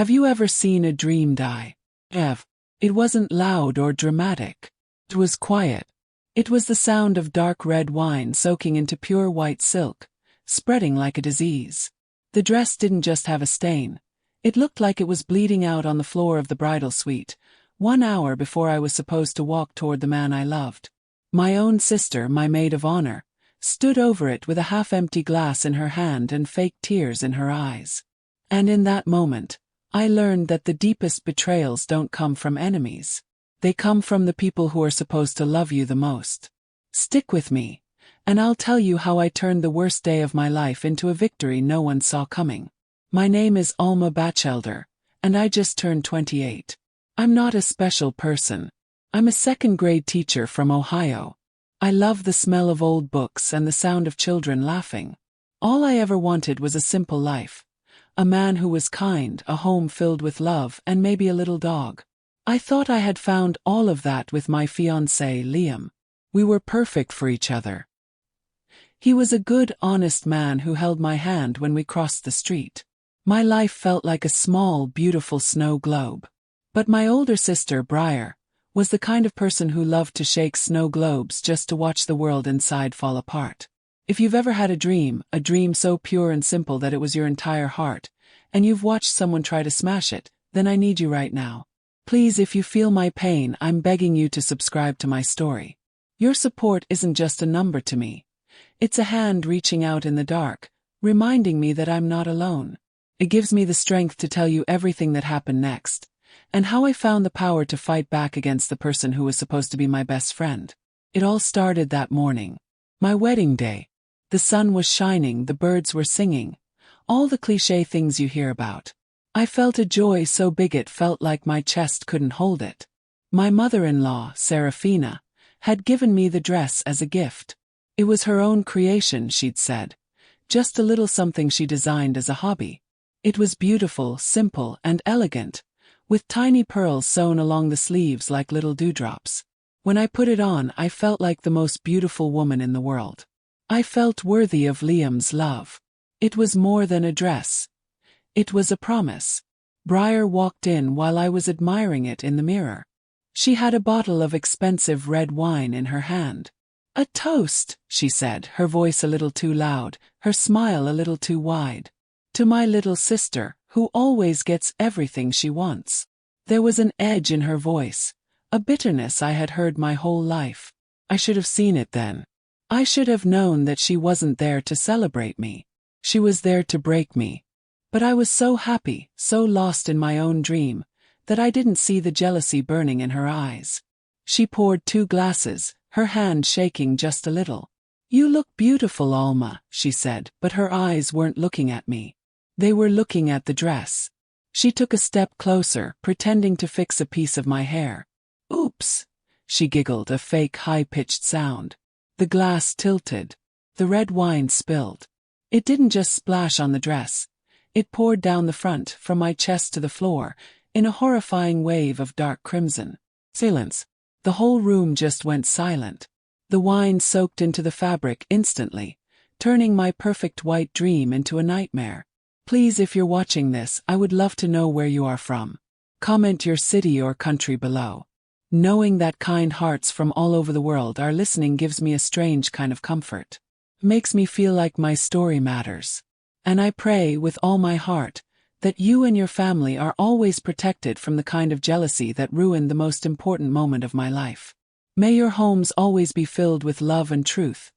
Have you ever seen a dream die? It wasn't loud or dramatic. It was quiet. It was the sound of dark red wine soaking into pure white silk, spreading like a disease. The dress didn't just have a stain. It looked like it was bleeding out on the floor of the bridal suite, 1 hour before I was supposed to walk toward the man I loved. My own sister, my maid of honor, stood over it with a half-empty glass in her hand and fake tears in her eyes. And in that moment, I learned that the deepest betrayals don't come from enemies. They come from the people who are supposed to love you the most. Stick with me, and I'll tell you how I turned the worst day of my life into a victory no one saw coming. My name is Alma Batchelder, and I just turned 28. I'm not a special person. I'm a second-grade teacher from Ohio. I love the smell of old books and the sound of children laughing. All I ever wanted was a simple life. A man who was kind, a home filled with love, and maybe a little dog. I thought I had found all of that with my fiancé, Liam. We were perfect for each other. He was a good, honest man who held my hand when we crossed the street. My life felt like a small, beautiful snow globe. But my older sister, Briar, was the kind of person who loved to shake snow globes just to watch the world inside fall apart. If you've ever had a dream so pure and simple that it was your entire heart, and you've watched someone try to smash it, then I need you right now. Please, if you feel my pain, I'm begging you to subscribe to my story. Your support isn't just a number to me. It's a hand reaching out in the dark, reminding me that I'm not alone. It gives me the strength to tell you everything that happened next, and how I found the power to fight back against the person who was supposed to be my best friend. It all started that morning. My wedding day. The sun was shining, the birds were singing. All the cliché things you hear about. I felt a joy so big it felt like my chest couldn't hold it. My mother-in-law, Seraphina, had given me the dress as a gift. It was her own creation, she'd said. Just a little something she designed as a hobby. It was beautiful, simple, and elegant, with tiny pearls sewn along the sleeves like little dewdrops. When I put it on, I felt like the most beautiful woman in the world. I felt worthy of Liam's love. It was more than a dress. It was a promise. Briar walked in while I was admiring it in the mirror. She had a bottle of expensive red wine in her hand. "A toast," she said, her voice a little too loud, her smile a little too wide. "To my little sister, who always gets everything she wants." There was an edge in her voice, a bitterness I had heard my whole life. I should have seen it then. I should have known that she wasn't there to celebrate me. She was there to break me. But I was so happy, so lost in my own dream, that I didn't see the jealousy burning in her eyes. She poured 2 glasses, her hand shaking just a little. "You look beautiful, Alma," she said, but her eyes weren't looking at me. They were looking at the dress. She took a step closer, pretending to fix a piece of my hair. "Oops," she giggled, a fake high-pitched sound. The glass tilted. The red wine spilled. It didn't just splash on the dress. It poured down the front, from my chest to the floor, in a horrifying wave of dark crimson. Silence. The whole room just went silent. The wine soaked into the fabric instantly, turning my perfect white dream into a nightmare. Please, if you're watching this, I would love to know where you are from. Comment your city or country below. Knowing that kind hearts from all over the world are listening gives me a strange kind of comfort. Makes me feel like my story matters. And I pray with all my heart that you and your family are always protected from the kind of jealousy that ruined the most important moment of my life. May your homes always be filled with love and truth,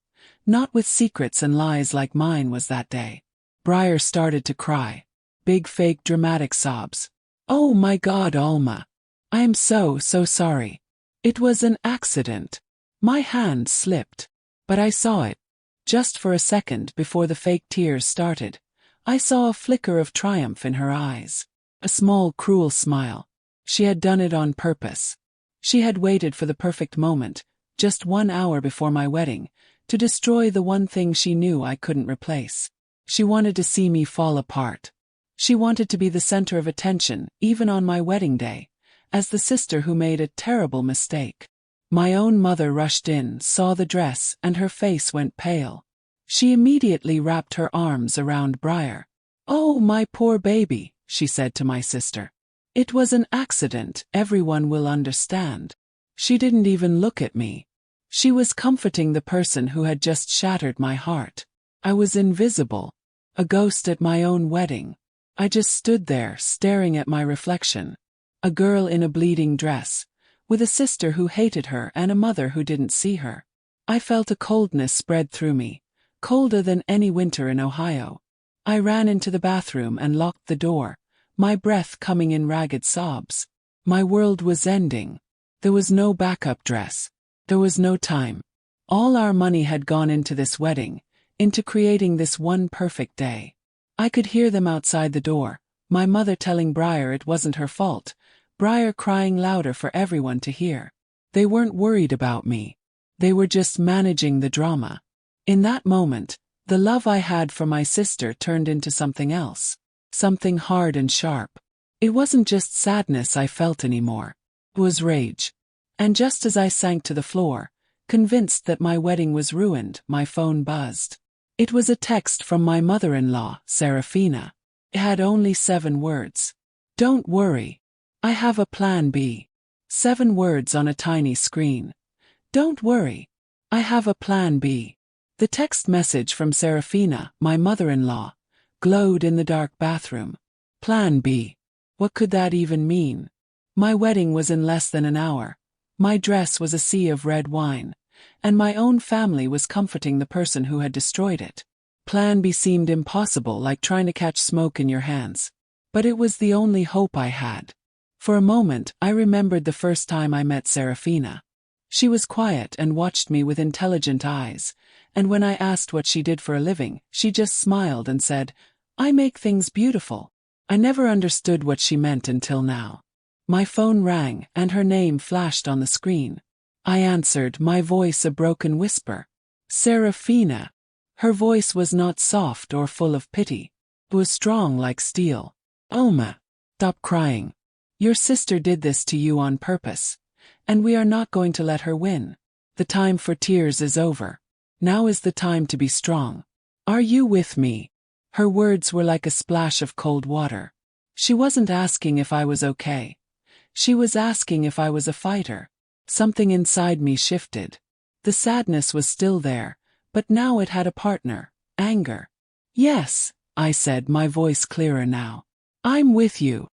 not with secrets and lies like mine was that day. Briar started to cry. Big fake dramatic sobs. "Oh my God, Alma. I am so sorry. It was an accident. My hand slipped. But I saw it. Just for a second before the fake tears started, I saw a flicker of triumph in her eyes. A small, cruel smile. She had done it on purpose. She had waited for the perfect moment, just 1 hour before my wedding, to destroy the one thing she knew I couldn't replace. She wanted to see me fall apart. She wanted to be the center of attention, even on my wedding day, as the sister who made a terrible mistake. My own mother rushed in, saw the dress, and her face went pale. She immediately wrapped her arms around Briar. "Oh, my poor baby," she said to my sister. It was an accident, everyone will understand. She didn't even look at me. She was comforting the person who had just shattered my heart. I was invisible, a ghost at my own wedding. I just stood there, staring at my reflection. A girl in a bleeding dress, with a sister who hated her and a mother who didn't see her. I felt a coldness spread through me, colder than any winter in Ohio. I ran into the bathroom and locked the door, my breath coming in ragged sobs. My world was ending. There was no backup dress. There was no time. All our money had gone into this wedding, into creating this one perfect day. I could hear them outside the door, my mother telling Briar it wasn't her fault, Briar crying louder for everyone to hear. They weren't worried about me. They were just managing the drama. In that moment, the love I had for my sister turned into something else. Something hard and sharp. It wasn't just sadness I felt anymore. It was rage. And just as I sank to the floor, convinced that my wedding was ruined, my phone buzzed. It was a text from my mother-in-law, Seraphina. It had only 7 words. Don't worry. I have a plan B. 7 words on a tiny screen. Don't worry. I have a plan B. The text message from Seraphina, my mother-in-law, glowed in the dark bathroom. Plan B. What could that even mean? My wedding was in less than an hour. My dress was a sea of red wine, and my own family was comforting the person who had destroyed it. Plan B seemed impossible, like trying to catch smoke in your hands. But it was the only hope I had. For a moment, I remembered the first time I met Seraphina. She was quiet and watched me with intelligent eyes, and when I asked what she did for a living, she just smiled and said, "I make things beautiful." I never understood what she meant until now. My phone rang, and her name flashed on the screen. I answered, my voice a broken whisper. Seraphina. Her voice was not soft or full of pity. It was strong like steel. Oma, stop crying. Your sister did this to you on purpose, and we are not going to let her win. The time for tears is over. Now is the time to be strong. Are you with me? Her words were like a splash of cold water. She wasn't asking if I was okay. She was asking if I was a fighter. Something inside me shifted. The sadness was still there, but now it had a partner, anger. Yes, I said, my voice clearer now. I'm with you.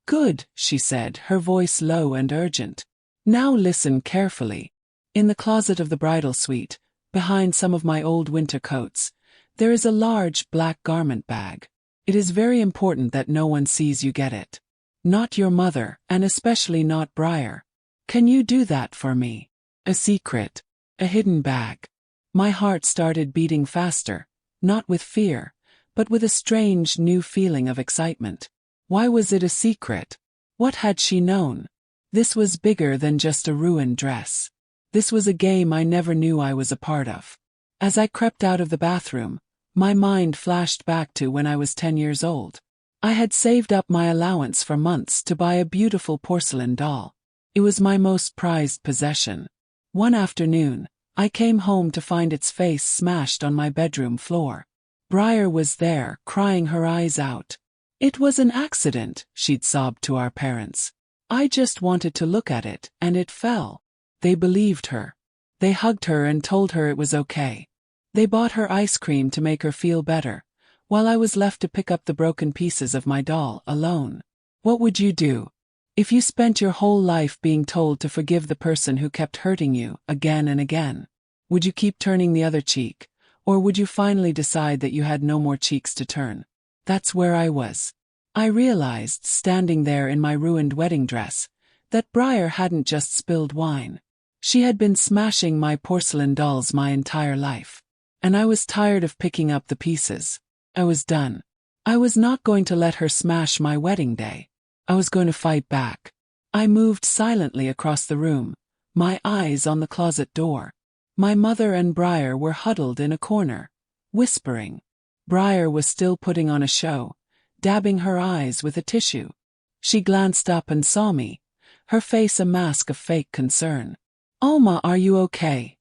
Good, she said, her voice low and urgent. Now listen carefully. In the closet of the bridal suite, behind some of my old winter coats, there is a large black garment bag. It is very important that no one sees you get it. Not your mother, and especially not Briar. Can you do that for me? A secret. A hidden bag. My heart started beating faster, not with fear, but with a strange new feeling of excitement. Why was it a secret? What had she known? This was bigger than just a ruined dress. This was a game I never knew I was a part of. As I crept out of the bathroom, my mind flashed back to when I was 10 years old. I had saved up my allowance for months to buy a beautiful porcelain doll. It was my most prized possession. One afternoon, I came home to find its face smashed on my bedroom floor. Briar was there, crying her eyes out. It was an accident, she'd sobbed to our parents. I just wanted to look at it, and it fell. They believed her. They hugged her and told her it was okay. They bought her ice cream to make her feel better, while I was left to pick up the broken pieces of my doll alone. What would you do? If you spent your whole life being told to forgive the person who kept hurting you again and again, would you keep turning the other cheek, or would you finally decide that you had no more cheeks to turn? That's where I was. I realized, standing there in my ruined wedding dress, that Briar hadn't just spilled wine. She had been smashing my porcelain dolls my entire life. And I was tired of picking up the pieces. I was done. I was not going to let her smash my wedding day. I was going to fight back. I moved silently across the room, my eyes on the closet door. My mother and Briar were huddled in a corner, whispering. Briar was still putting on a show, dabbing her eyes with a tissue. She glanced up and saw me, her face a mask of fake concern. "Oma, are you okay?"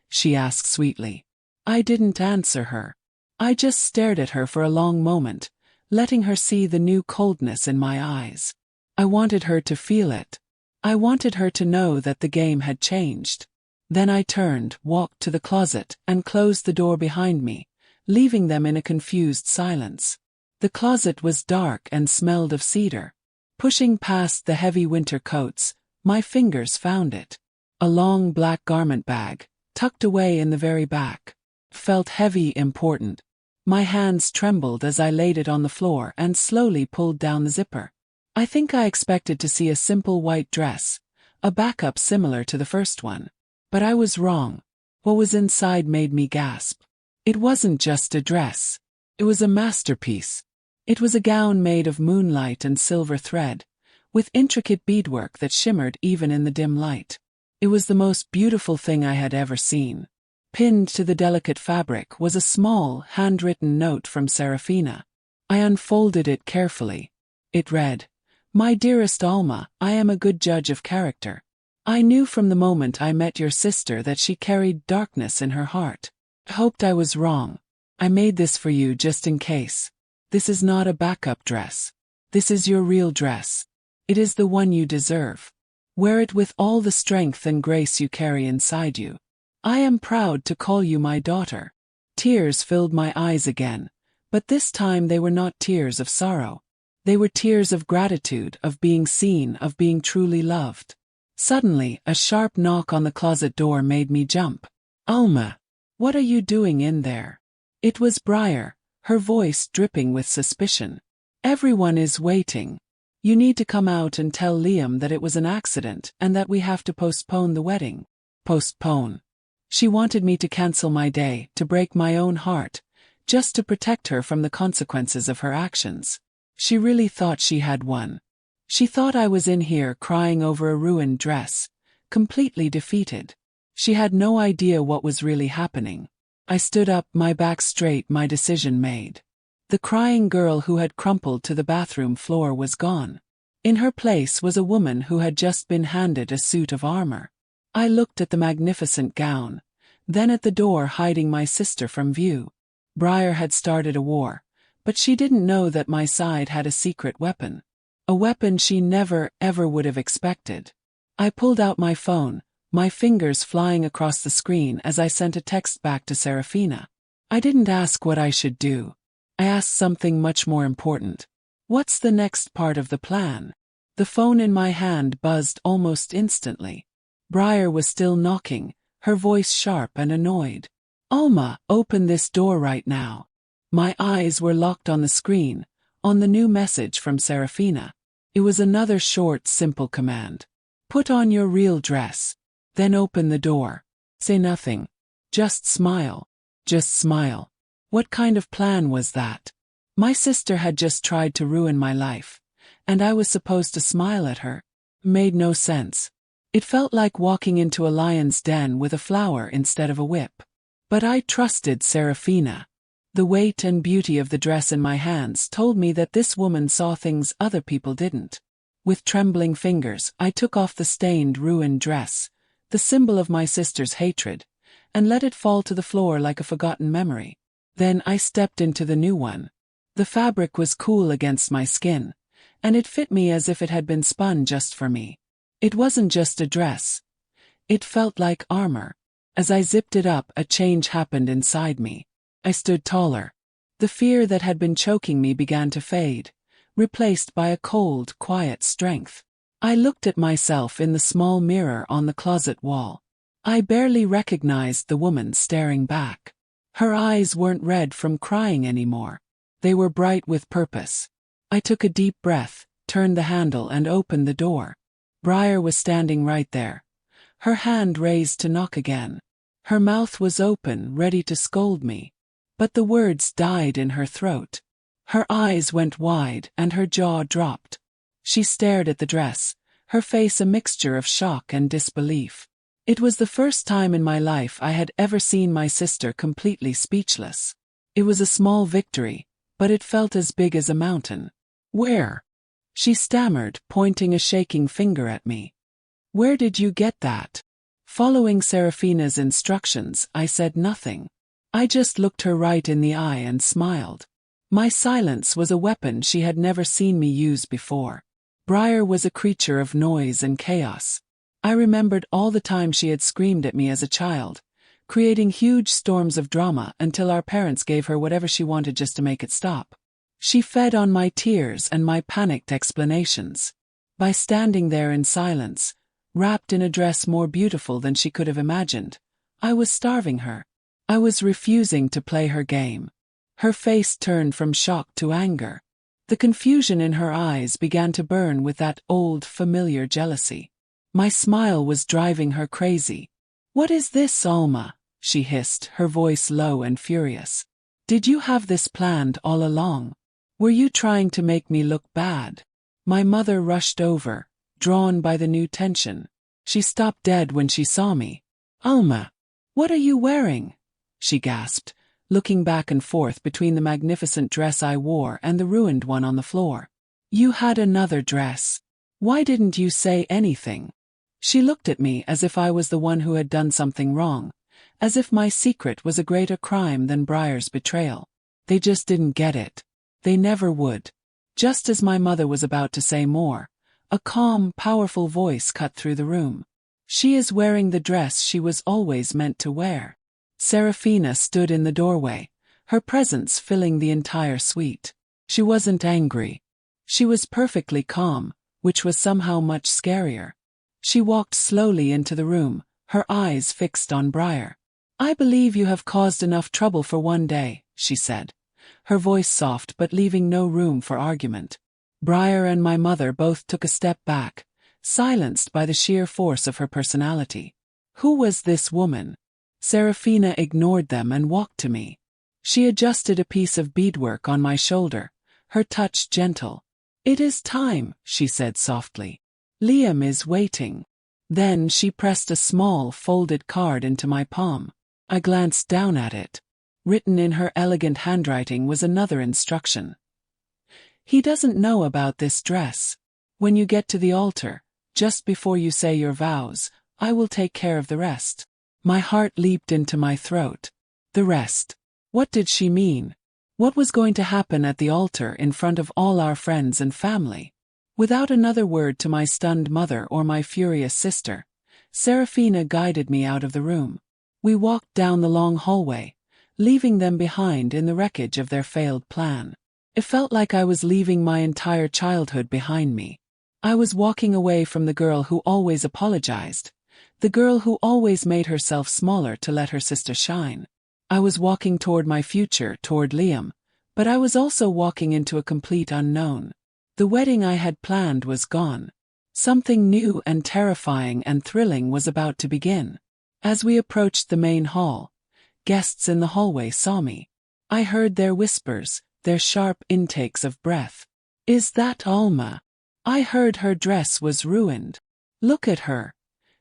she asked sweetly. I didn't answer her. I just stared at her for a long moment, letting her see the new coldness in my eyes. I wanted her to feel it. I wanted her to know that the game had changed. Then I turned, walked to the closet, and closed the door behind me, leaving them in a confused silence. The closet was dark and smelled of cedar. Pushing past the heavy winter coats, my fingers found it. A long black garment bag, tucked away in the very back. Felt heavy, important. My hands trembled as I laid it on the floor and slowly pulled down the zipper. I think I expected to see a simple white dress, a backup similar to the first one. But I was wrong. What was inside made me gasp. It wasn't just a dress. It was a masterpiece. It was a gown made of moonlight and silver thread, with intricate beadwork that shimmered even in the dim light. It was the most beautiful thing I had ever seen. Pinned to the delicate fabric was a small, handwritten note from Seraphina. I unfolded it carefully. It read, "My dearest Alma, I am a good judge of character. I knew from the moment I met your sister that she carried darkness in her heart. I hoped I was wrong. I made this for you just in case. This is not a backup dress. This is your real dress. It is the one you deserve. Wear it with all the strength and grace you carry inside you. I am proud to call you my daughter." Tears filled my eyes again, but this time they were not tears of sorrow. They were tears of gratitude, of being seen, of being truly loved. Suddenly, a sharp knock on the closet door made me jump. "Alma, what are you doing in there?" It was Briar, her voice dripping with suspicion. "Everyone is waiting. You need to come out and tell Liam that it was an accident and that we have to postpone the wedding." Postpone. She wanted me to cancel my day, to break my own heart, just to protect her from the consequences of her actions. She really thought she had won. She thought I was in here crying over a ruined dress, completely defeated. She had no idea what was really happening. I stood up, my back straight, my decision made. The crying girl who had crumpled to the bathroom floor was gone. In her place was a woman who had just been handed a suit of armor. I looked at the magnificent gown, then at the door hiding my sister from view. Briar had started a war, but she didn't know that my side had a secret weapon. A weapon she never, ever would have expected. I pulled out my phone, my fingers flying across the screen as I sent a text back to Seraphina. I didn't ask what I should do. I asked something much more important. What's the next part of the plan? The phone in my hand buzzed almost instantly. Briar was still knocking, her voice sharp and annoyed. "Alma, open this door right now." My eyes were locked on the screen, on the new message from Seraphina. It was another short, simple command. "Put on your real dress. Then open the door. Say nothing. Just smile. Just smile." What kind of plan was that? My sister had just tried to ruin my life, and I was supposed to smile at her? Made no sense. It felt like walking into a lion's den with a flower instead of a whip. But I trusted Seraphina. The weight and beauty of the dress in my hands told me that this woman saw things other people didn't. With trembling fingers, I took off the stained, ruined dress, the symbol of my sister's hatred, and let it fall to the floor like a forgotten memory. Then I stepped into the new one. The fabric was cool against my skin, and it fit me as if it had been spun just for me. It wasn't just a dress. It felt like armor. As I zipped it up, a change happened inside me. I stood taller. The fear that had been choking me began to fade, replaced by a cold, quiet strength. I looked at myself in the small mirror on the closet wall. I barely recognized the woman staring back. Her eyes weren't red from crying anymore. They were bright with purpose. I took a deep breath, turned the handle and opened the door. Briar was standing right there, her hand raised to knock again. Her mouth was open, ready to scold me. But the words died in her throat. Her eyes went wide and her jaw dropped. She stared at the dress, her face a mixture of shock and disbelief. It was the first time in my life I had ever seen my sister completely speechless. It was a small victory, but it felt as big as a mountain. "Where?" she stammered, pointing a shaking finger at me. "Where did you get that?" Following Seraphina's instructions, I said nothing. I just looked her right in the eye and smiled. My silence was a weapon she had never seen me use before. Briar was a creature of noise and chaos. I remembered all the time she had screamed at me as a child, creating huge storms of drama until our parents gave her whatever she wanted just to make it stop. She fed on my tears and my panicked explanations. By standing there in silence, wrapped in a dress more beautiful than she could have imagined, I was starving her. I was refusing to play her game. Her face turned from shock to anger. The confusion in her eyes began to burn with that old, familiar jealousy. My smile was driving her crazy. "What is this, Alma?" she hissed, her voice low and furious. "Did you have this planned all along? Were you trying to make me look bad?" My mother rushed over, drawn by the new tension. She stopped dead when she saw me. "Alma, what are you wearing?" she gasped, looking back and forth between the magnificent dress I wore and the ruined one on the floor. "You had another dress. Why didn't you say anything?" She looked at me as if I was the one who had done something wrong, as if my secret was a greater crime than Briar's betrayal. They just didn't get it. They never would. Just as my mother was about to say more, a calm, powerful voice cut through the room. "She is wearing the dress she was always meant to wear." Seraphina stood in the doorway, her presence filling the entire suite. She wasn't angry. She was perfectly calm, which was somehow much scarier. She walked slowly into the room, her eyes fixed on Briar. "I believe you have caused enough trouble for one day," she said, her voice soft but leaving no room for argument. Briar and my mother both took a step back, silenced by the sheer force of her personality. Who was this woman? Seraphina ignored them and walked to me. She adjusted a piece of beadwork on my shoulder, her touch gentle. "It is time," she said softly. "Liam is waiting." Then she pressed a small, folded card into my palm. I glanced down at it. Written in her elegant handwriting was another instruction. "He doesn't know about this dress. When you get to the altar, just before you say your vows, I will take care of the rest." My heart leaped into my throat. The rest. What did she mean? What was going to happen at the altar in front of all our friends and family? Without another word to my stunned mother or my furious sister, Seraphina guided me out of the room. We walked down the long hallway, leaving them behind in the wreckage of their failed plan. It felt like I was leaving my entire childhood behind me. I was walking away from the girl who always apologized, the girl who always made herself smaller to let her sister shine. I was walking toward my future, toward Liam, but I was also walking into a complete unknown. The wedding I had planned was gone. Something new and terrifying and thrilling was about to begin. As we approached the main hall, guests in the hallway saw me. I heard their whispers, their sharp intakes of breath. "Is that Alma? I heard her dress was ruined. Look at her.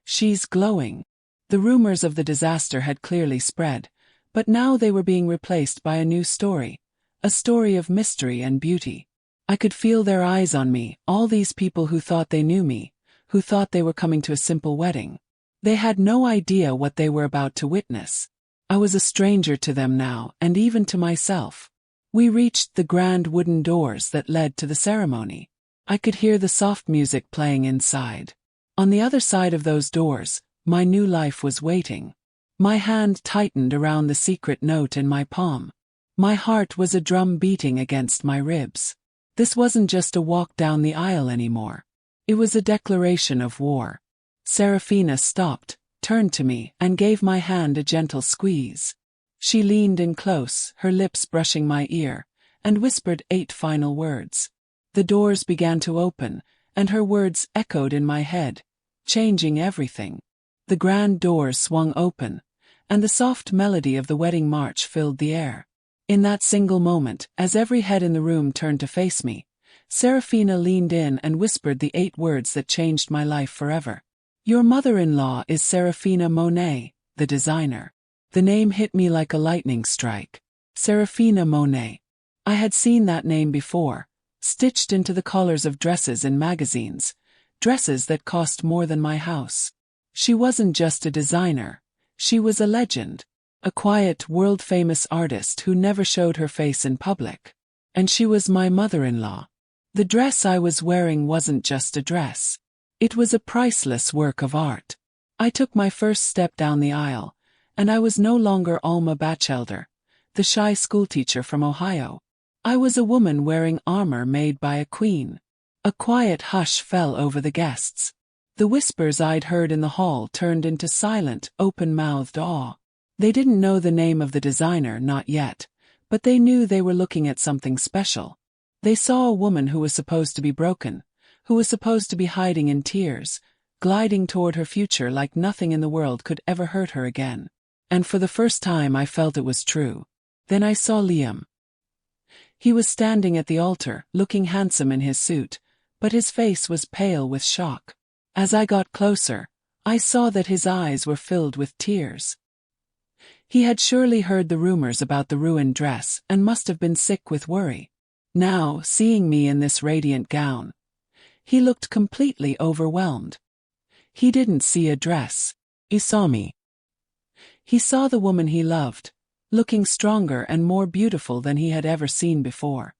She's glowing." The rumors of the disaster had clearly spread, but now they were being replaced by a new story, a story of mystery and beauty. I could feel their eyes on me, all these people who thought they knew me, who thought they were coming to a simple wedding. They had no idea what they were about to witness. I was a stranger to them now, and even to myself. We reached the grand wooden doors that led to the ceremony. I could hear the soft music playing inside. On the other side of those doors, my new life was waiting. My hand tightened around the secret note in my palm. My heart was a drum beating against my ribs. This wasn't just a walk down the aisle anymore. It was a declaration of war. Seraphina stopped, turned to me, and gave my hand a gentle squeeze. She leaned in close, her lips brushing my ear, and whispered 8 final words. The doors began to open, and her words echoed in my head, changing everything. The grand doors swung open, and the soft melody of the wedding march filled the air. In that single moment, as every head in the room turned to face me, Seraphina leaned in and whispered the 8 words that changed my life forever. "Your mother-in-law is Seraphina Monet, the designer." The name hit me like a lightning strike. Seraphina Monet. I had seen that name before, stitched into the collars of dresses in magazines, dresses that cost more than my house. She wasn't just a designer, she was a legend, a quiet, world-famous artist who never showed her face in public. And she was my mother-in-law. The dress I was wearing wasn't just a dress. It was a priceless work of art. I took my first step down the aisle, and I was no longer Alma Batchelder, the shy schoolteacher from Ohio. I was a woman wearing armor made by a queen. A quiet hush fell over the guests. The whispers I'd heard in the hall turned into silent, open-mouthed awe. They didn't know the name of the designer, not yet, but they knew they were looking at something special. They saw a woman who was supposed to be broken, who was supposed to be hiding in tears, gliding toward her future like nothing in the world could ever hurt her again. And for the first time I felt it was true. Then I saw Liam. He was standing at the altar, looking handsome in his suit, but his face was pale with shock. As I got closer, I saw that his eyes were filled with tears. He had surely heard the rumors about the ruined dress and must have been sick with worry. Now, seeing me in this radiant gown, he looked completely overwhelmed. He didn't see a dress. He saw me. He saw the woman he loved, looking stronger and more beautiful than he had ever seen before.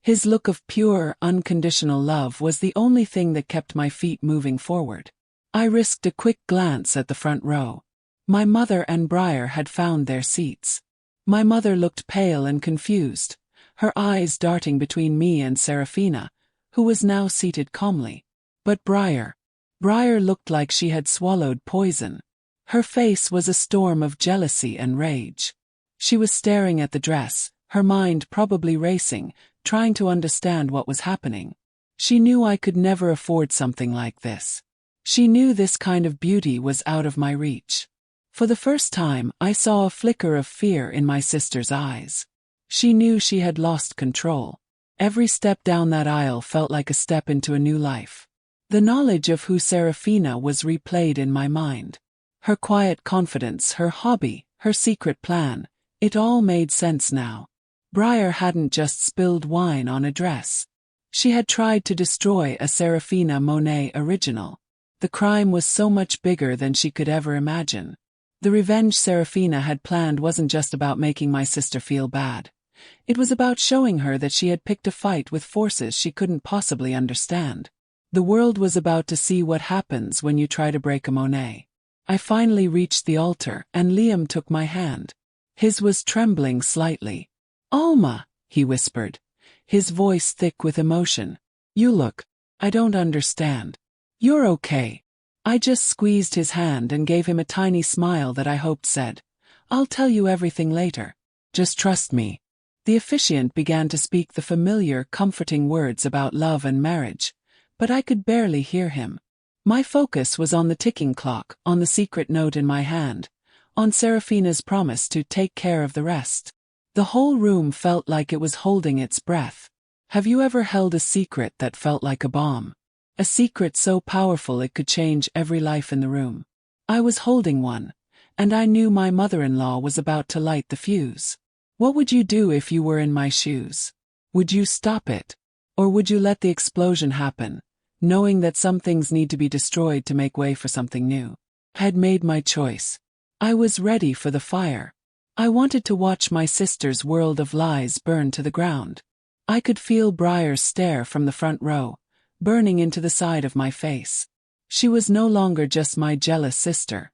His look of pure, unconditional love was the only thing that kept my feet moving forward. I risked a quick glance at the front row. My mother and Briar had found their seats. My mother looked pale and confused, her eyes darting between me and Seraphina, who was now seated calmly. But Briar looked like she had swallowed poison. Her face was a storm of jealousy and rage. She was staring at the dress, her mind probably racing, trying to understand what was happening. She knew I could never afford something like this. She knew this kind of beauty was out of my reach. For the first time, I saw a flicker of fear in my sister's eyes. She knew she had lost control. Every step down that aisle felt like a step into a new life. The knowledge of who Seraphina was replayed in my mind. Her quiet confidence, her hobby, her secret plan, it all made sense now. Briar hadn't just spilled wine on a dress. She had tried to destroy a Seraphina Monet original. The crime was so much bigger than she could ever imagine. The revenge Seraphina had planned wasn't just about making my sister feel bad. It was about showing her that she had picked a fight with forces she couldn't possibly understand. The world was about to see what happens when you try to break a Monet. I finally reached the altar, and Liam took my hand. His was trembling slightly. "Alma," he whispered, his voice thick with emotion. I don't understand." "You're okay." I just squeezed his hand and gave him a tiny smile that I hoped said, "I'll tell you everything later. Just trust me." The officiant began to speak the familiar, comforting words about love and marriage, but I could barely hear him. My focus was on the ticking clock, on the secret note in my hand, on Seraphina's promise to take care of the rest. The whole room felt like it was holding its breath. Have you ever held a secret that felt like a bomb? A secret so powerful it could change every life in the room. I was holding one, and I knew my mother-in-law was about to light the fuse. What would you do if you were in my shoes? Would you stop it? Or would you let the explosion happen, knowing that some things need to be destroyed to make way for something new? I had made my choice. I was ready for the fire. I wanted to watch my sister's world of lies burn to the ground. I could feel Briar's stare from the front row, burning into the side of my face. She was no longer just my jealous sister.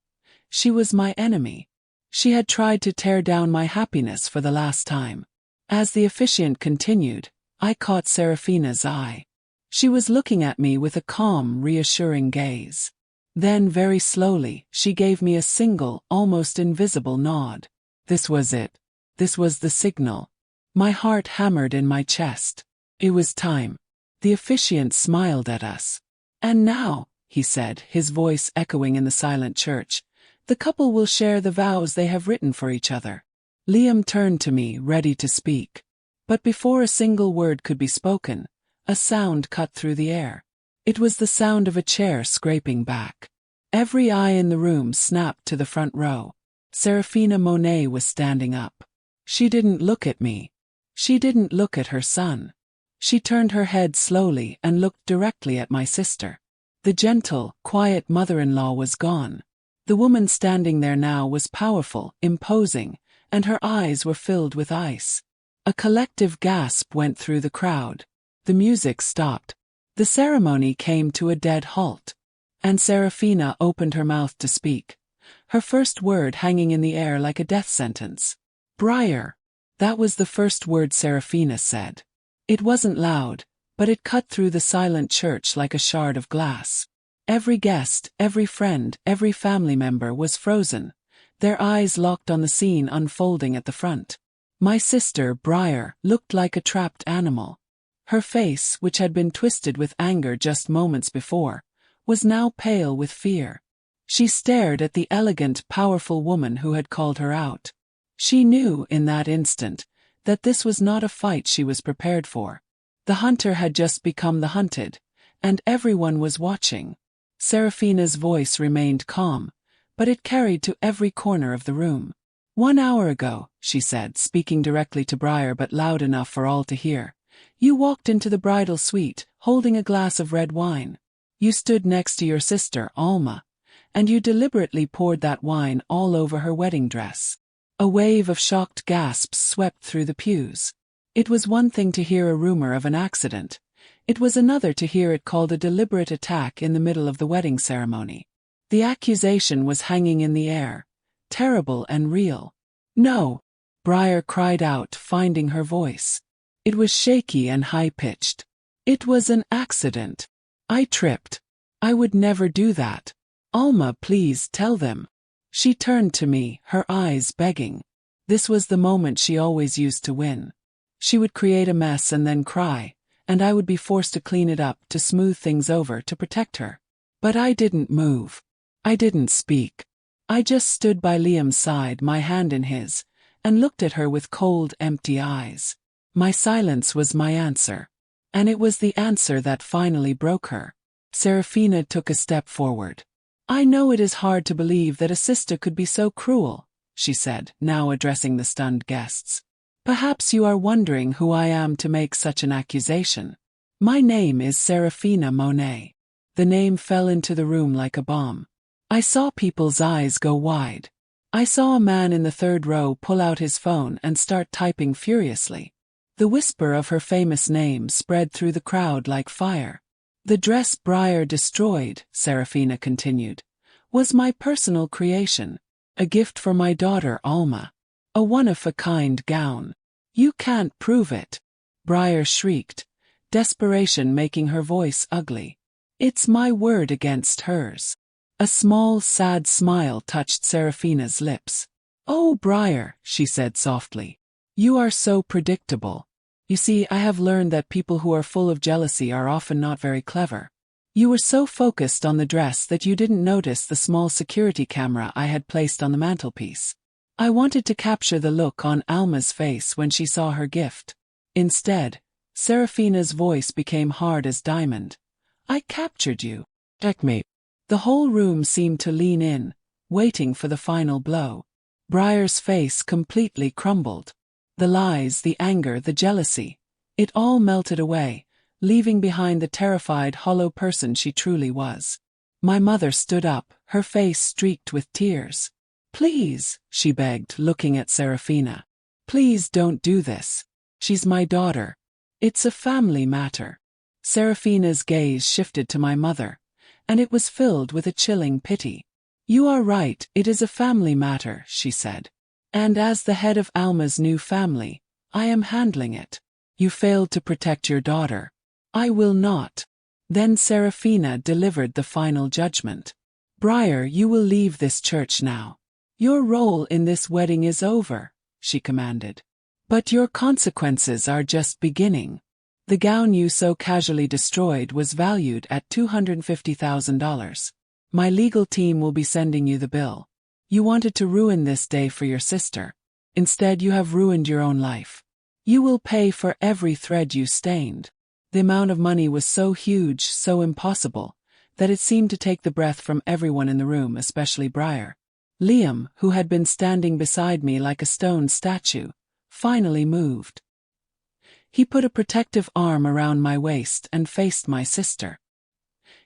She was my enemy. She had tried to tear down my happiness for the last time. As the officiant continued, I caught Seraphina's eye. She was looking at me with a calm, reassuring gaze. Then, very slowly, she gave me a single, almost invisible nod. This was it. This was the signal. My heart hammered in my chest. It was time. The officiant smiled at us. "And now," he said, his voice echoing in the silent church, "the couple will share the vows they have written for each other." Liam turned to me, ready to speak. But before a single word could be spoken, a sound cut through the air. It was the sound of a chair scraping back. Every eye in the room snapped to the front row. Seraphina Monet was standing up. She didn't look at me. She didn't look at her son. She turned her head slowly and looked directly at my sister. The gentle, quiet mother-in-law was gone. The woman standing there now was powerful, imposing, and her eyes were filled with ice. A collective gasp went through the crowd. The music stopped. The ceremony came to a dead halt. And Seraphina opened her mouth to speak, her first word hanging in the air like a death sentence. Briar. That was the first word Seraphina said. It wasn't loud, but it cut through the silent church like a shard of glass. Every guest, every friend, every family member was frozen, their eyes locked on the scene unfolding at the front. My sister, Briar, looked like a trapped animal. Her face, which had been twisted with anger just moments before, was now pale with fear. She stared at the elegant, powerful woman who had called her out. She knew, in that instant, that this was not a fight she was prepared for. The hunter had just become the hunted, and everyone was watching. Seraphina's voice remained calm, but it carried to every corner of the room. 1 hour ago, she said, speaking directly to Briar but loud enough for all to hear, you walked into the bridal suite, holding a glass of red wine. You stood next to your sister, Alma, and you deliberately poured that wine all over her wedding dress. A wave of shocked gasps swept through the pews. It was one thing to hear a rumor of an accident. It was another to hear it called a deliberate attack in the middle of the wedding ceremony. The accusation was hanging in the air, terrible and real. No, Briar cried out, finding her voice. It was shaky and high-pitched. It was an accident. I tripped. I would never do that. Alma, please tell them. She turned to me, her eyes begging. This was the moment she always used to win. She would create a mess and then cry, and I would be forced to clean it up, to smooth things over, to protect her. But I didn't move. I didn't speak. I just stood by Liam's side, my hand in his, and looked at her with cold, empty eyes. My silence was my answer. And it was the answer that finally broke her. Seraphina took a step forward. I know it is hard to believe that a sister could be so cruel, she said, now addressing the stunned guests. Perhaps you are wondering who I am to make such an accusation. My name is Seraphina Monet. The name fell into the room like a bomb. I saw people's eyes go wide. I saw a man in the third row pull out his phone and start typing furiously. The whisper of her famous name spread through the crowd like fire. The dress Briar destroyed, Seraphina continued, was my personal creation, a gift for my daughter Alma. A one-of-a-kind gown. You can't prove it, Briar shrieked, desperation making her voice ugly. It's my word against hers. A small, sad smile touched Seraphina's lips. Oh, Briar, she said softly. You are so predictable. You see, I have learned that people who are full of jealousy are often not very clever. You were so focused on the dress that you didn't notice the small security camera I had placed on the mantelpiece. I wanted to capture the look on Alma's face when she saw her gift. Instead, Seraphina's voice became hard as diamond. I captured you. Checkmate. The whole room seemed to lean in, waiting for the final blow. Briar's face completely crumbled. The lies, the anger, the jealousy, it all melted away, leaving behind the terrified, hollow person she truly was. My mother stood up, her face streaked with tears. Please, she begged, looking at Seraphina. Please don't do this. She's my daughter. It's a family matter. Seraphina's gaze shifted to my mother, and it was filled with a chilling pity. You are right, it is a family matter, she said. And as the head of Alma's new family, I am handling it. You failed to protect your daughter. I will not. Then Seraphina delivered the final judgment. Briar, you will leave this church now. Your role in this wedding is over, she commanded. But your consequences are just beginning. The gown you so casually destroyed was valued at $250,000. My legal team will be sending you the bill. You wanted to ruin this day for your sister. Instead, you have ruined your own life. You will pay for every thread you stained. The amount of money was so huge, so impossible, that it seemed to take the breath from everyone in the room, especially Briar. Liam, who had been standing beside me like a stone statue, finally moved. He put a protective arm around my waist and faced my sister.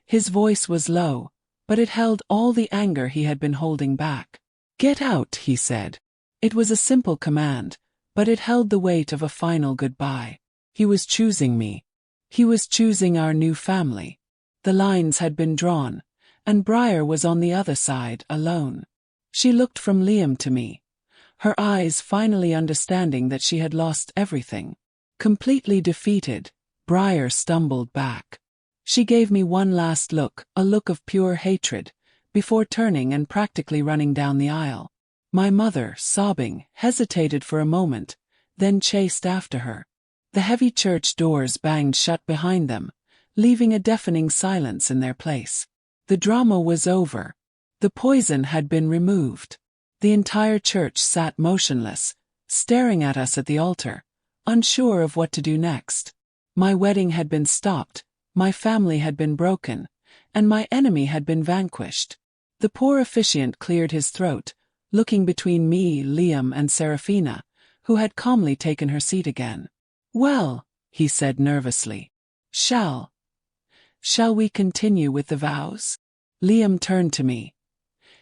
His voice was low, but it held all the anger he had been holding back. Get out, he said. It was a simple command, but it held the weight of a final goodbye. He was choosing me. He was choosing our new family. The lines had been drawn, and Briar was on the other side, alone. She looked from Liam to me, her eyes finally understanding that she had lost everything. Completely defeated, Briar stumbled back. She gave me one last look, a look of pure hatred, before turning and practically running down the aisle. My mother, sobbing, hesitated for a moment, then chased after her. The heavy church doors banged shut behind them, leaving a deafening silence in their place. The drama was over. The poison had been removed. The entire church sat motionless, staring at us at the altar, unsure of what to do next. My wedding had been stopped, my family had been broken, and my enemy had been vanquished. The poor officiant cleared his throat, looking between me, Liam, and Seraphina, who had calmly taken her seat again. "Well," he said nervously. Shall we continue with the vows?" Liam turned to me,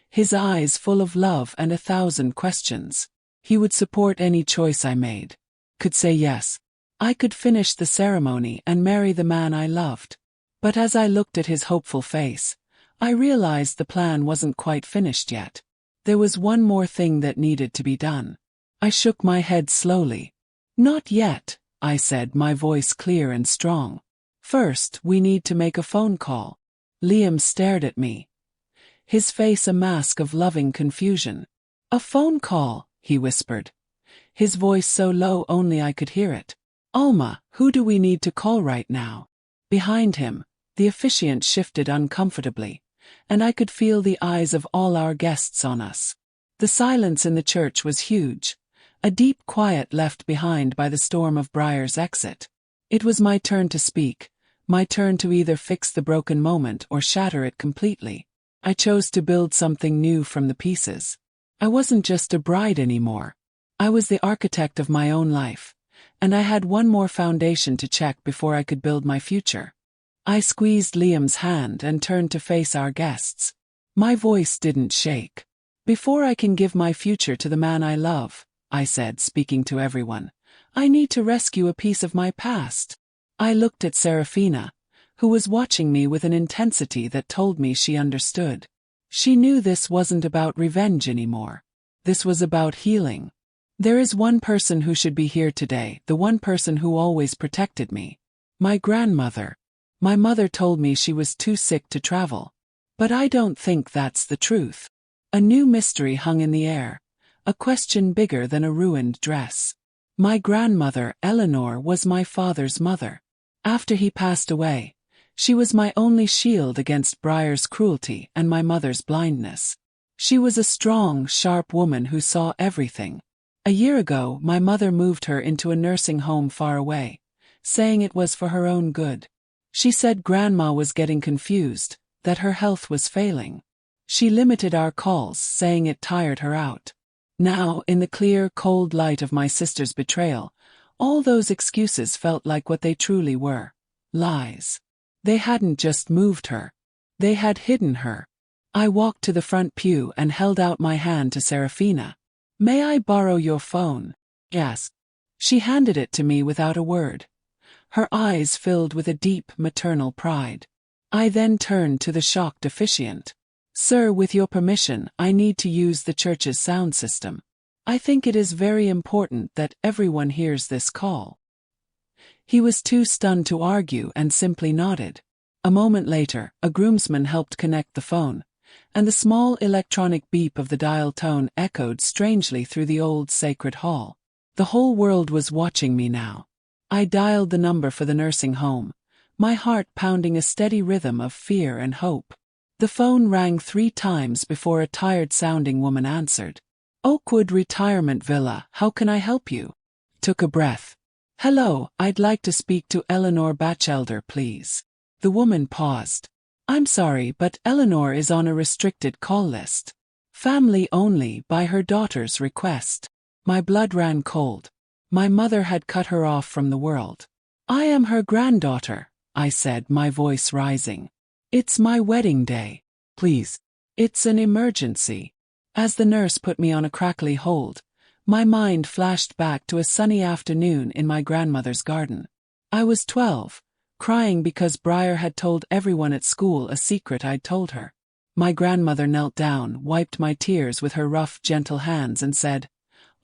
his eyes full of love and 1,000 questions. He would support any choice I made. Could say yes. I could finish the ceremony and marry the man I loved. But as I looked at his hopeful face, I realized the plan wasn't quite finished yet. There was one more thing that needed to be done. I shook my head slowly. "Not yet," I said, my voice clear and strong. "First, we need to make a phone call." Liam stared at me, his face a mask of loving confusion. "A phone call," he whispered, his voice so low only I could hear it. "Alma, who do we need to call right now?" Behind him, the officiant shifted uncomfortably, and I could feel the eyes of all our guests on us. The silence in the church was huge, a deep quiet left behind by the storm of Briar's exit. It was my turn to speak, my turn to either fix the broken moment or shatter it completely. I chose to build something new from the pieces. I wasn't just a bride anymore. I was the architect of my own life, and I had one more foundation to check before I could build my future. I squeezed Liam's hand and turned to face our guests. My voice didn't shake. "Before I can give my future to the man I love," I said, speaking to everyone, "I need to rescue a piece of my past." I looked at Seraphina, who was watching me with an intensity that told me she understood. She knew this wasn't about revenge anymore. This was about healing. There is one person who should be here today, the one person who always protected me. My grandmother. My mother told me she was too sick to travel. But I don't think that's the truth. A new mystery hung in the air, a question bigger than a ruined dress. My grandmother, Eleanor, was my father's mother. After he passed away, she was my only shield against Briar's cruelty and my mother's blindness. She was a strong, sharp woman who saw everything. A year ago, my mother moved her into a nursing home far away, saying it was for her own good. She said Grandma was getting confused, that her health was failing. She limited our calls, saying it tired her out. Now, in the clear, cold light of my sister's betrayal, all those excuses felt like what they truly were: lies. They hadn't just moved her. They had hidden her. I walked to the front pew and held out my hand to Seraphina. "May I borrow your phone?" "Yes." She handed it to me without a word, her eyes filled with a deep maternal pride. I then turned to the shocked officiant. "Sir, with your permission, I need to use the church's sound system. I think it is very important that everyone hears this call." He was too stunned to argue and simply nodded. A moment later, a groomsman helped connect the phone, and the small electronic beep of the dial tone echoed strangely through the old sacred hall. The whole world was watching me now. I dialed the number for the nursing home, my heart pounding a steady rhythm of fear and hope. The phone rang 3 times before a tired-sounding woman answered. "Oakwood Retirement Villa, how can I help you?" Took a breath. "Hello, I'd like to speak to Eleanor Batchelder, please." The woman paused. "I'm sorry, but Eleanor is on a restricted call list. Family only by her daughter's request." My blood ran cold. My mother had cut her off from the world. "I am her granddaughter," I said, my voice rising. "It's my wedding day. Please. It's an emergency." As the nurse put me on a crackly hold, My mind flashed back to a sunny afternoon in my grandmother's garden. I was 12, crying because Briar had told everyone at school a secret I'd told her. My grandmother knelt down, wiped my tears with her rough, gentle hands and said,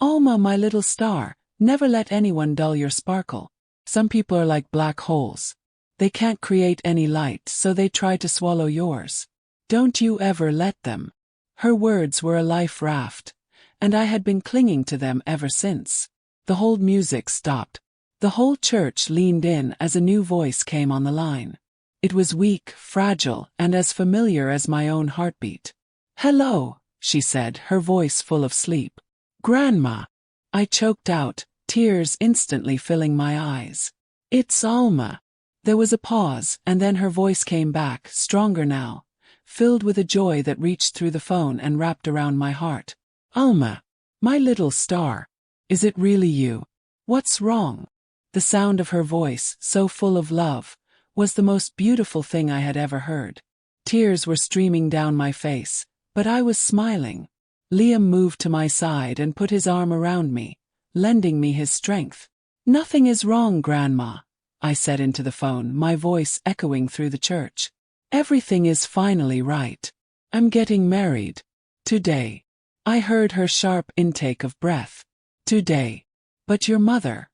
"Alma, my little star, never let anyone dull your sparkle. Some people are like black holes. They can't create any light, so they try to swallow yours. Don't you ever let them." Her words were a life raft, and I had been clinging to them ever since. The whole music stopped. The whole church leaned in as a new voice came on the line. It was weak, fragile, and as familiar as my own heartbeat. "Hello," she said, her voice full of sleep. "Grandma." I choked out, tears instantly filling my eyes. "It's Alma." There was a pause, and then her voice came back, stronger now, filled with a joy that reached through the phone and wrapped around my heart. "Alma, my little star. Is it really you? What's wrong?" The sound of her voice, so full of love, was the most beautiful thing I had ever heard. Tears were streaming down my face, but I was smiling. Liam moved to my side and put his arm around me, lending me his strength. "Nothing is wrong, Grandma," I said into the phone, my voice echoing through the church. "Everything is finally right. I'm getting married. Today." I heard her sharp intake of breath. "Today. But your mother.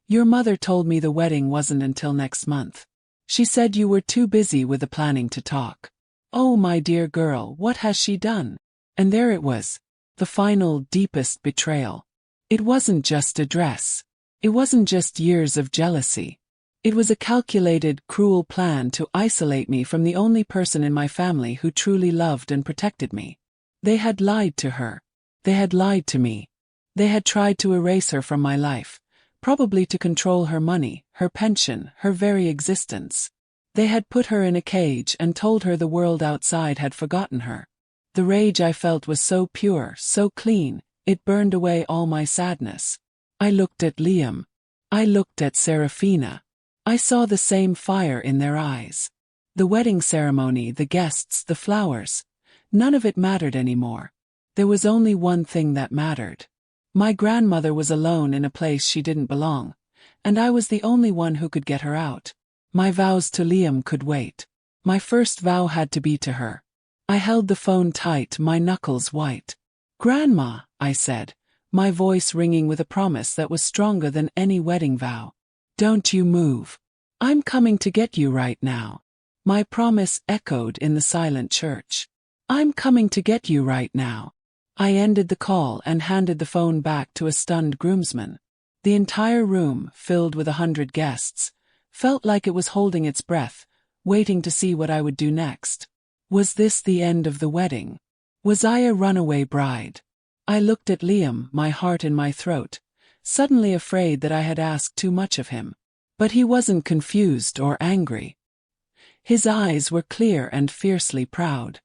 Your mother told me the wedding wasn't until next month. She said you were too busy with the planning to talk." Oh, my dear girl, what has she done? And there it was, the final, deepest betrayal. It wasn't just a dress. It wasn't just years of jealousy. It was a calculated, cruel plan to isolate me from the only person in my family who truly loved and protected me. They had lied to her. They had lied to me. They had tried to erase her from my life, probably to control her money, her pension, her very existence. They had put her in a cage and told her the world outside had forgotten her. The rage I felt was so pure, so clean, it burned away all my sadness. I looked at Liam. I looked at Seraphina. I saw the same fire in their eyes. The wedding ceremony, the guests, the flowers, none of it mattered anymore. There was only one thing that mattered. My grandmother was alone in a place she didn't belong, and I was the only one who could get her out. My vows to Liam could wait. My first vow had to be to her. I held the phone tight, my knuckles white. "Grandma," I said, my voice ringing with a promise that was stronger than any wedding vow. "Don't you move. I'm coming to get you right now." My promise echoed in the silent church. "I'm coming to get you right now." I ended the call and handed the phone back to a stunned groomsman. The entire room, filled with 100 guests, felt like it was holding its breath, waiting to see what I would do next. Was this the end of the wedding? Was I a runaway bride? I looked at Liam, my heart in my throat, suddenly afraid that I had asked too much of him. But he wasn't confused or angry. His eyes were clear and fiercely proud.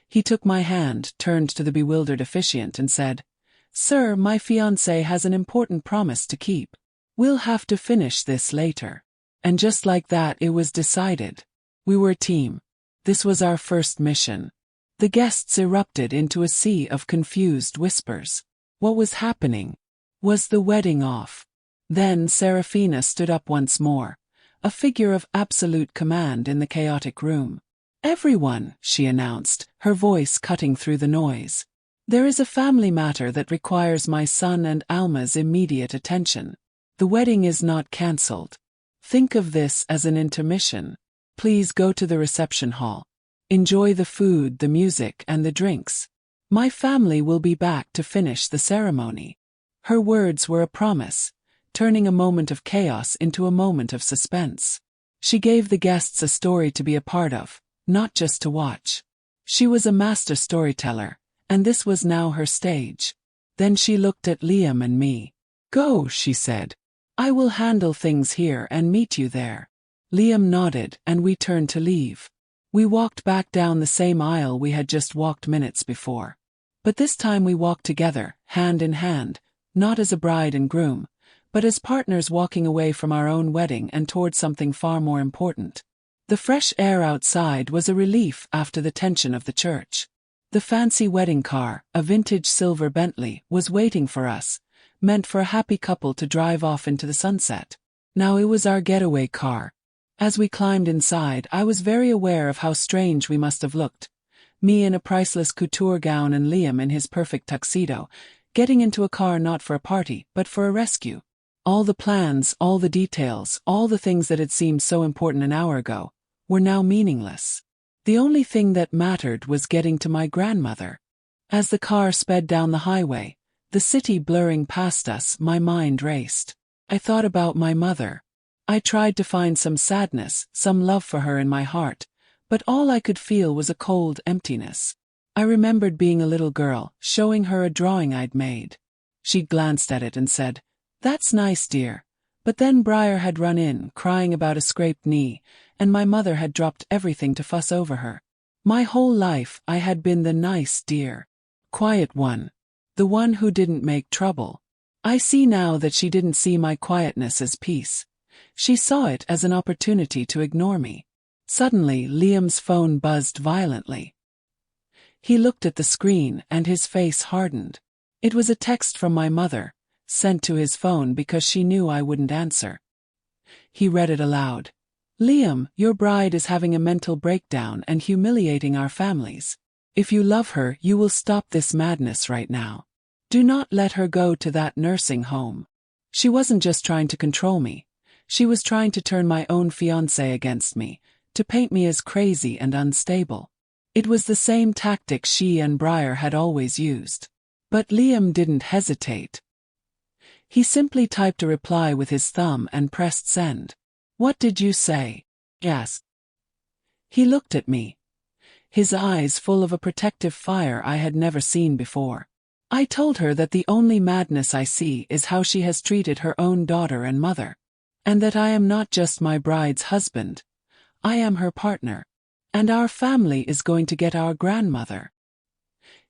He took my hand, turned to the bewildered officiant and said, "Sir, my fiancé has an important promise to keep. We'll have to finish this later." And just like that it was decided. We were a team. This was our first mission. The guests erupted into a sea of confused whispers. What was happening? Was the wedding off? Then Seraphina stood up once more, a figure of absolute command in the chaotic room. "Everyone," she announced, her voice cutting through the noise. "There is a family matter that requires my son and Alma's immediate attention. The wedding is not cancelled. Think of this as an intermission. Please go to the reception hall. Enjoy the food, the music, and the drinks. My family will be back to finish the ceremony." Her words were a promise, turning a moment of chaos into a moment of suspense. She gave the guests a story to be a part of, not just to watch. She was a master storyteller, and this was now her stage. Then she looked at Liam and me. "Go," she said. "I will handle things here and meet you there." Liam nodded, and we turned to leave. We walked back down the same aisle we had just walked minutes before. But this time we walked together, hand in hand, not as a bride and groom, but as partners walking away from our own wedding and toward something far more important. The fresh air outside was a relief after the tension of the church. The fancy wedding car, a vintage silver Bentley, was waiting for us, meant for a happy couple to drive off into the sunset. Now it was our getaway car. As we climbed inside, I was very aware of how strange we must have looked. Me in a priceless couture gown and Liam in his perfect tuxedo, getting into a car not for a party, but for a rescue. All the plans, all the details, all the things that had seemed so important an hour ago, were now meaningless. The only thing that mattered was getting to my grandmother. As the car sped down the highway, the city blurring past us, my mind raced. I thought about my mother. I tried to find some sadness, some love for her in my heart, but all I could feel was a cold emptiness. I remembered being a little girl, showing her a drawing I'd made. She glanced at it and said, "That's nice, dear." But then Briar had run in, crying about a scraped knee, and my mother had dropped everything to fuss over her. My whole life I had been the nice, dear, quiet one. The one who didn't make trouble. I see now that she didn't see my quietness as peace. She saw it as an opportunity to ignore me. Suddenly, Liam's phone buzzed violently. He looked at the screen and his face hardened. It was a text from my mother, sent to his phone because she knew I wouldn't answer. He read it aloud. "Liam, your bride is having a mental breakdown and humiliating our families. If you love her, you will stop this madness right now. Do not let her go to that nursing home." She wasn't just trying to control me. She was trying to turn my own fiancé against me, to paint me as crazy and unstable. It was the same tactic she and Briar had always used. But Liam didn't hesitate. He simply typed a reply with his thumb and pressed send. "What did you say?" I asked. He looked at me, his eyes full of a protective fire I had never seen before. I told her that the only madness I see is how she has treated her own daughter and mother. And that I am not just my bride's husband. I am her partner. And our family is going to get our grandmother.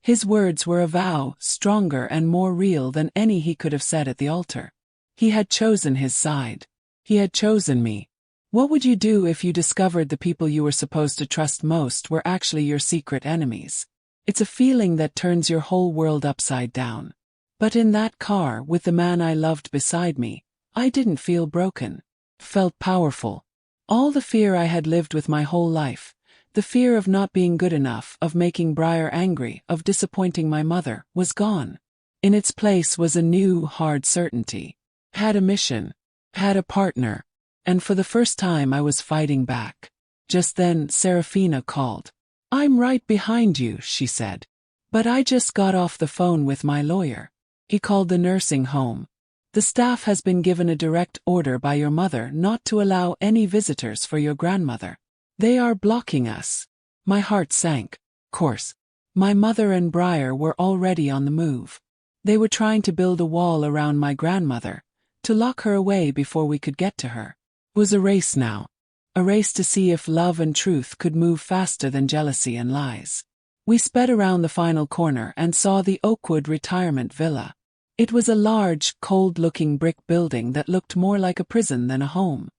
His words were a vow, stronger and more real than any he could have said at the altar. He had chosen his side. He had chosen me. What would you do if you discovered the people you were supposed to trust most were actually your secret enemies? It's a feeling that turns your whole world upside down. But in that car, with the man I loved beside me, I didn't feel broken. Felt powerful. All the fear I had lived with my whole life, the fear of not being good enough, of making Briar angry, of disappointing my mother, was gone. In its place was a new, hard certainty. Had a mission. Had a partner. And for the first time I was fighting back. Just then, Seraphina called. "I'm right behind you," she said. "But I just got off the phone with my lawyer. He called the nursing home. The staff has been given a direct order by your mother not to allow any visitors for your grandmother. They are blocking us." My heart sank. Of course. My mother and Briar were already on the move. They were trying to build a wall around my grandmother, to lock her away before we could get to her. It was a race now. A race to see if love and truth could move faster than jealousy and lies. We sped around the final corner and saw the Oakwood retirement villa. It was a large, cold-looking brick building that looked more like a prison than a home.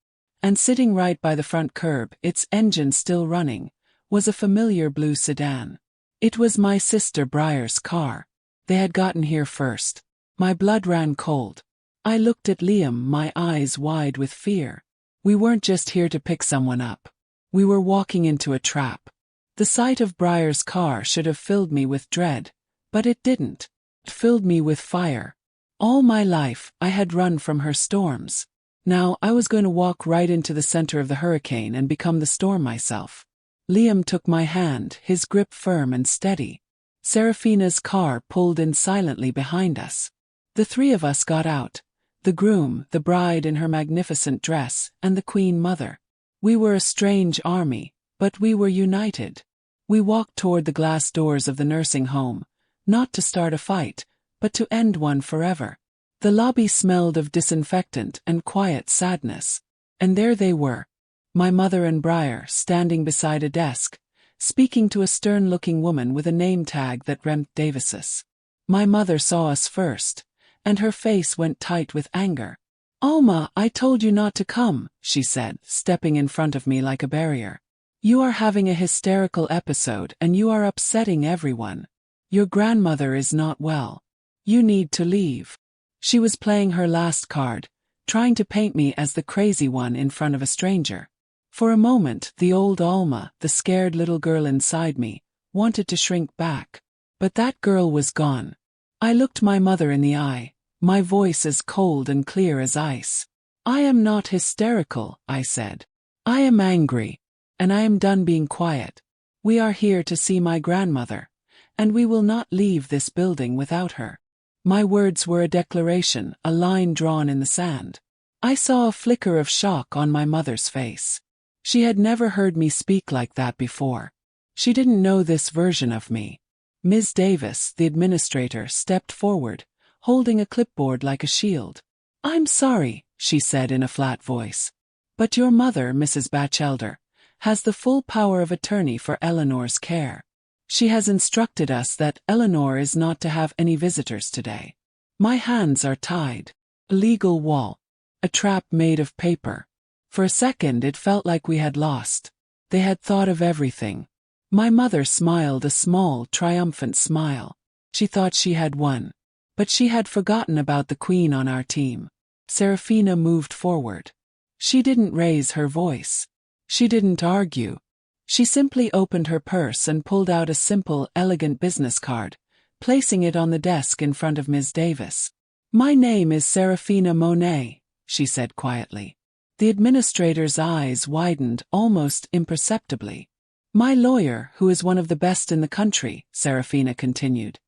And sitting right by the front curb, its engine still running, was a familiar blue sedan. It was my sister Briar's car. They had gotten here first. My blood ran cold. I looked at Liam, my eyes wide with fear. We weren't just here to pick someone up. We were walking into a trap. The sight of Briar's car should have filled me with dread, but it didn't. It filled me with fire. All my life, I had run from her storms. Now I was going to walk right into the center of the hurricane and become the storm myself. Liam took my hand, his grip firm and steady. Seraphina's car pulled in silently behind us. The three of us got out. The groom, the bride in her magnificent dress, and the Queen Mother. We were a strange army, but we were united. We walked toward the glass doors of the nursing home, not to start a fight, but to end one forever. The lobby smelled of disinfectant and quiet sadness. And there they were. My mother and Briar, standing beside a desk, speaking to a stern-looking woman with a name tag that read Davises. My mother saw us first, and her face went tight with anger. "Alma, I told you not to come," she said, stepping in front of me like a barrier. You are having a hysterical episode and you are upsetting everyone. Your grandmother is not well. You need to leave. She was playing her last card, trying to paint me as the crazy one in front of a stranger. For a moment, the old Alma, the scared little girl inside me, wanted to shrink back. But that girl was gone. I looked my mother in the eye, my voice as cold and clear as ice. I am not hysterical, I said. I am angry. And I am done being quiet. We are here to see my grandmother, and we will not leave this building without her. My words were a declaration, a line drawn in the sand. I saw a flicker of shock on my mother's face. She had never heard me speak like that before. She didn't know this version of me. Ms. Davis, the administrator, stepped forward, holding a clipboard like a shield. I'm sorry, she said in a flat voice. But your mother, Mrs. Batchelder, has the full power of attorney for Eleanor's care. She has instructed us that Eleanor is not to have any visitors today. My hands are tied. A legal wall. A trap made of paper. For a second it felt like we had lost. They had thought of everything. My mother smiled a small, triumphant smile. She thought she had won. But she had forgotten about the queen on our team. Seraphina moved forward. She didn't raise her voice. She didn't argue. She simply opened her purse and pulled out a simple, elegant business card, placing it on the desk in front of Ms. Davis. My name is Seraphina Monet, she said quietly. The administrator's eyes widened almost imperceptibly. My lawyer, who is one of the best in the country, Seraphina continued,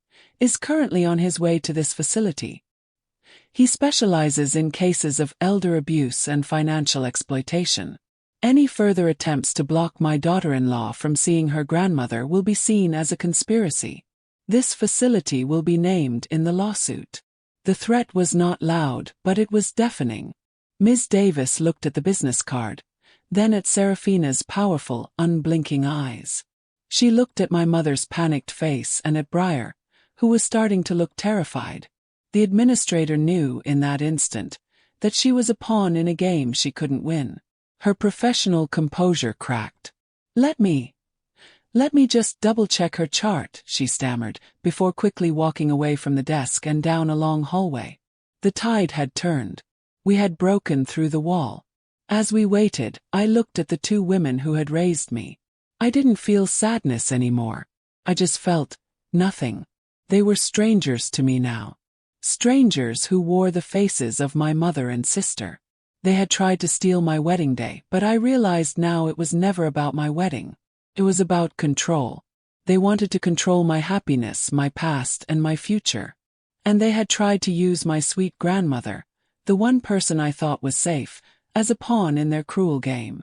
is currently on his way to this facility. He specializes in cases of elder abuse and financial exploitation. Any further attempts to block my daughter-in-law from seeing her grandmother will be seen as a conspiracy. This facility will be named in the lawsuit. The threat was not loud, but it was deafening. Ms. Davis looked at the business card, then at Seraphina's powerful, unblinking eyes. She looked at my mother's panicked face and at Briar, who was starting to look terrified. The administrator knew in that instant that she was a pawn in a game she couldn't win. Her professional composure cracked. Let me just double-check her chart, she stammered, before quickly walking away from the desk and down a long hallway. The tide had turned. We had broken through the wall. As we waited, I looked at the two women who had raised me. I didn't feel sadness anymore. I just felt nothing. They were strangers to me now. Strangers who wore the faces of my mother and sister. They had tried to steal my wedding day, but I realized now it was never about my wedding. It was about control. They wanted to control my happiness, my past, and my future. And they had tried to use my sweet grandmother, the one person I thought was safe, as a pawn in their cruel game.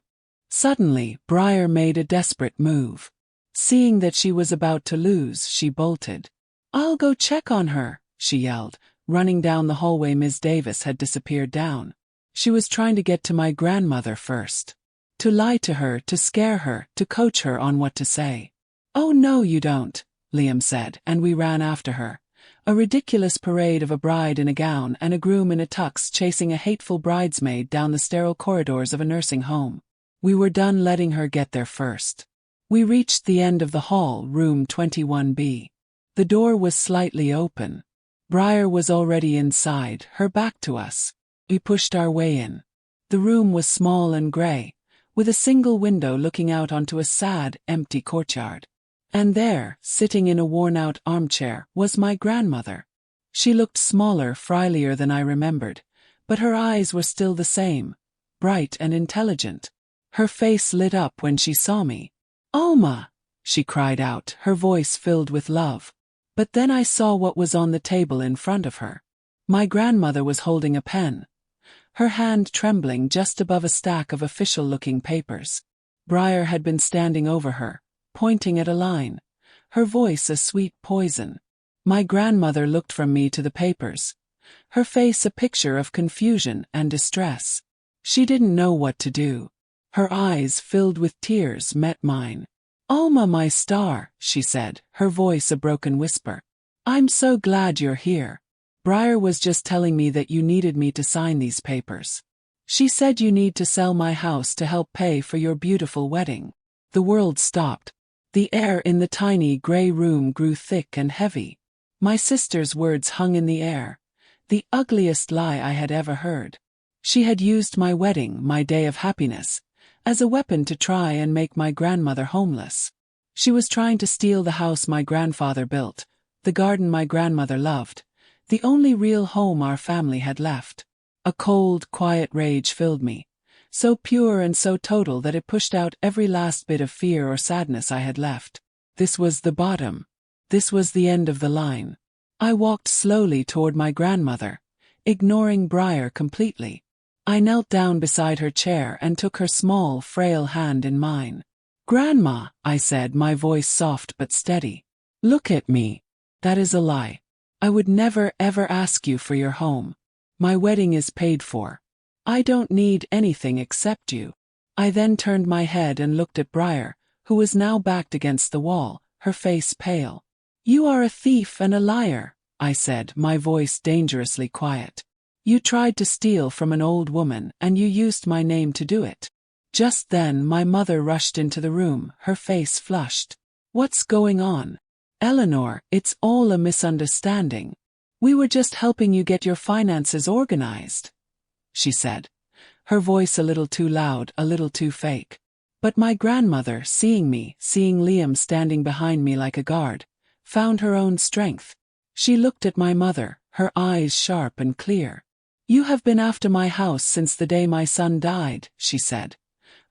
Suddenly, Briar made a desperate move. Seeing that she was about to lose, she bolted. I'll go check on her, she yelled, running down the hallway Ms. Davis had disappeared down. She was trying to get to my grandmother first. To lie to her, to scare her, to coach her on what to say. Oh no you don't, Liam said, and we ran after her. A ridiculous parade of a bride in a gown and a groom in a tux chasing a hateful bridesmaid down the sterile corridors of a nursing home. We were done letting her get there first. We reached the end of the hall, room 21B. The door was slightly open. Briar was already inside, her back to us. We pushed our way in. The room was small and grey, with a single window looking out onto a sad, empty courtyard. And there, sitting in a worn-out armchair, was my grandmother. She looked smaller, frielier than I remembered, but her eyes were still the same, bright and intelligent. Her face lit up when she saw me. Alma! She cried out, her voice filled with love. But then I saw what was on the table in front of her. My grandmother was holding a pen, her hand trembling just above a stack of official-looking papers. Briar had been standing over her, pointing at a line, her voice a sweet poison. My grandmother looked from me to the papers, her face a picture of confusion and distress. She didn't know what to do. Her eyes, filled with tears, met mine. Alma, my star, she said, her voice a broken whisper. I'm so glad you're here. Briar was just telling me that you needed me to sign these papers. She said you need to sell my house to help pay for your beautiful wedding. The world stopped. The air in the tiny gray room grew thick and heavy. My sister's words hung in the air. The ugliest lie I had ever heard. She had used my wedding, my day of happiness, as a weapon to try and make my grandmother homeless. She was trying to steal the house my grandfather built, the garden my grandmother loved, the only real home our family had left. A cold, quiet rage filled me, so pure and so total that it pushed out every last bit of fear or sadness I had left. This was the bottom. This was the end of the line. I walked slowly toward my grandmother, ignoring Briar completely. I knelt down beside her chair and took her small, frail hand in mine. "Grandma," I said, my voice soft but steady. "Look at me. That is a lie. I would never ever ask you for your home. My wedding is paid for. I don't need anything except you." I then turned my head and looked at Briar, who was now backed against the wall, her face pale. "You are a thief and a liar," I said, my voice dangerously quiet. "You tried to steal from an old woman and you used my name to do it." Just then my mother rushed into the room, her face flushed. "What's going on?" "Eleanor, it's all a misunderstanding. We were just helping you get your finances organized," she said, her voice a little too loud, a little too fake. But my grandmother, seeing me, seeing Liam standing behind me like a guard, found her own strength. She looked at my mother, her eyes sharp and clear. "You have been after my house since the day my son died," she said,